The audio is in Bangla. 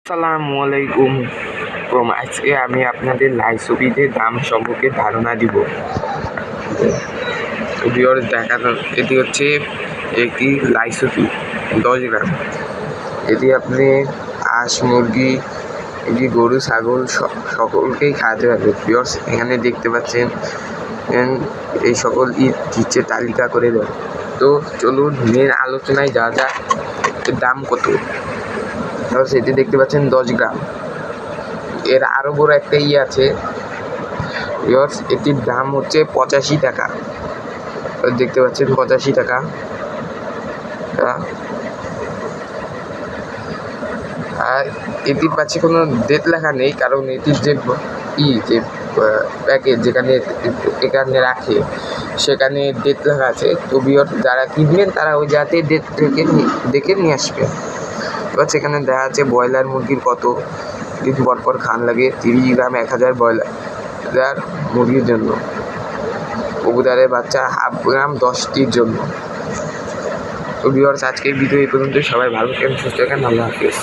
আসসালামু আলাইকুম। আজকে আমি আপনাদের লাইসোবিদের দাম সম্পর্কে ধারণা দিব। দেখানো এটি হচ্ছে একটি লাইসোপি 10 গ্রাম। এটি আপনি হাঁস, মুরগি, এটি গরু, ছাগল সকলকেই খাওয়াতে পারবে। ভিউয়ার্স, এখানে দেখতে পাচ্ছেন এই সকল দিচ্ছে তালিকা করে দেয়। তো চলুন মেন আলোচনায় যাওয়া যাক। এর দাম কত? এটি দেখতে পাচ্ছেন 10 গ্রাম। এর আরও বড় একটা আছে। এটির দাম হচ্ছে 85 টাকা। দেখতে পাচ্ছেন 85 টাকা। আর এটির পাশে কোনো ডেট লেখা নেই, কারণ এটির যে প্যাকেজ এখানে রাখে সেখানে ডেট লেখা আছে। তো যারা কিনবেন তারা ওই জায়গাতে ডেট দেখে নিয়ে আসবেন। এবার সেখানে দেখা যাচ্ছে ব্রয়লার মুরগির কত দিন পর খান লাগে। 30 গ্রাম 1000 ব্রয়লার মুরগির জন্য। কবুতরের বাচ্চা 1/2 গ্রাম 10টির জন্য। তো ভিউয়ার্স, আজকের ভিডিও এই পর্যন্ত। সবাই ভালো থাকেন, সুস্থ থাকেন। আল্লাহ হাফেজ।